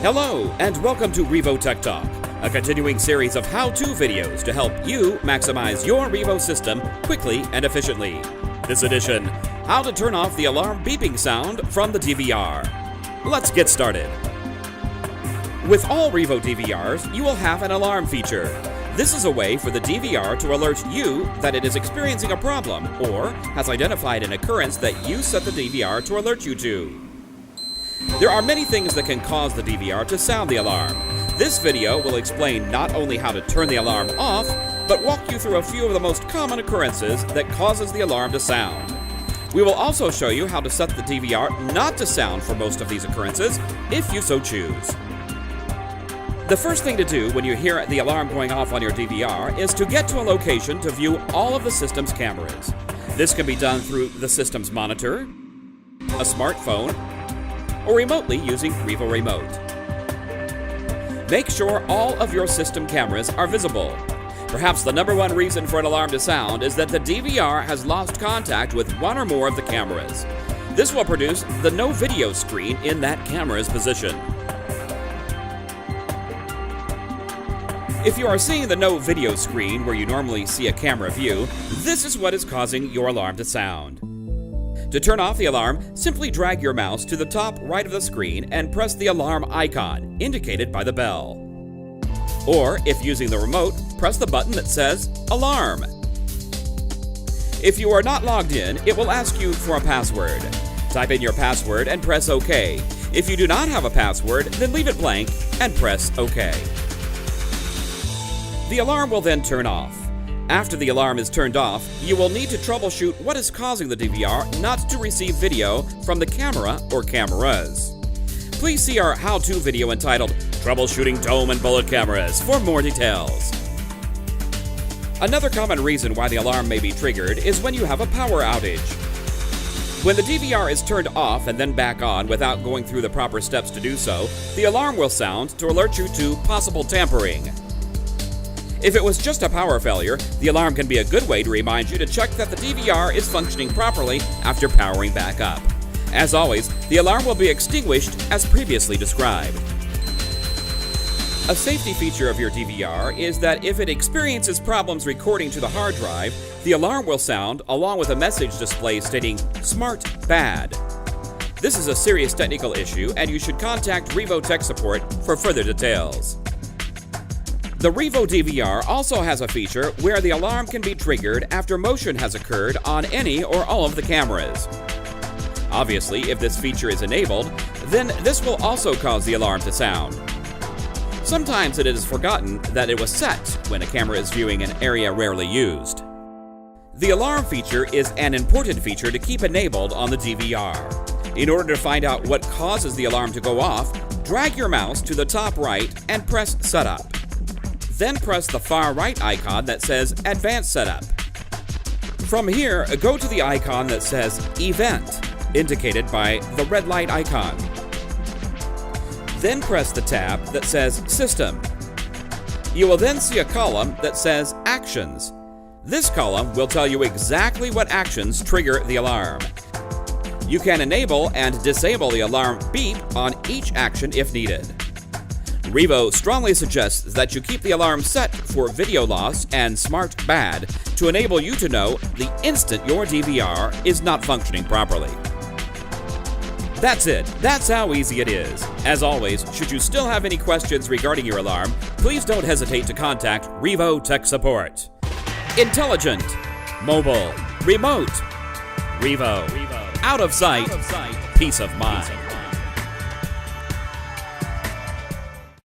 Hello, and welcome to Revo Tech Talk, a continuing series of how-to videos to help you maximize your Revo system quickly and efficiently. This edition, how to turn off the alarm beeping sound from the DVR. Let's get started. With all Revo DVRs, you will have an alarm feature. This is a way for the DVR to alert you that it is experiencing a problem or has identified an occurrence that you set the DVR to alert you to. There are many things that can cause the DVR to sound the alarm. This video will explain not only how to turn the alarm off, but walk you through a few of the most common occurrences that causes the alarm to sound. We will also show you how to set the DVR not to sound for most of these occurrences, if you so choose. The first thing to do when you hear the alarm going off on your DVR is to get to a location to view all of the system's cameras. This can be done through the system's monitor, a smartphone, or remotely using Revo Remote. Make sure all of your system cameras are visible. Perhaps the number one reason for an alarm to sound is that the DVR has lost contact with one or more of the cameras. This will produce the no video screen in that camera's position. If you are seeing the no video screen where you normally see a camera view, this is what is causing your alarm to sound. To turn off the alarm, simply drag your mouse to the top right of the screen and press the alarm icon, indicated by the bell. Or, if using the remote, press the button that says Alarm. If you are not logged in, it will ask you for a password. Type in your password and press OK. If you do not have a password, then leave it blank and press OK. The alarm will then turn off. After the alarm is turned off, you will need to troubleshoot what is causing the DVR not to receive video from the camera or cameras. Please see our how-to video entitled Troubleshooting Dome and Bullet Cameras for more details. Another common reason why the alarm may be triggered is when you have a power outage. When the DVR is turned off and then back on without going through the proper steps to do so, the alarm will sound to alert you to possible tampering. If it was just a power failure, the alarm can be a good way to remind you to check that the DVR is functioning properly after powering back up. As always, the alarm will be extinguished as previously described. A safety feature of your DVR is that if it experiences problems recording to the hard drive, the alarm will sound along with a message display stating "Smart Bad." This is a serious technical issue, and you should contact Revo Tech Support for further details. The Revo DVR also has a feature where the alarm can be triggered after motion has occurred on any or all of the cameras. Obviously, if this feature is enabled, then this will also cause the alarm to sound. Sometimes it is forgotten that it was set when a camera is viewing an area rarely used. The alarm feature is an important feature to keep enabled on the DVR. In order to find out what causes the alarm to go off, drag your mouse to the top right and press Setup. Then press the far right icon that says Advanced Setup. From here, go to the icon that says Event, indicated by the red light icon. Then press the tab that says System. You will then see a column that says Actions. This column will tell you exactly what actions trigger the alarm. You can enable and disable the alarm beep on each action if needed. Revo strongly suggests that you keep the alarm set for video loss and Smart Bad to enable you to know the instant your DVR is not functioning properly. That's it. That's how easy it is. As always, should you still have any questions regarding your alarm, please don't hesitate to contact Revo Tech Support. Intelligent, mobile, remote, Revo. Out of sight, peace of mind.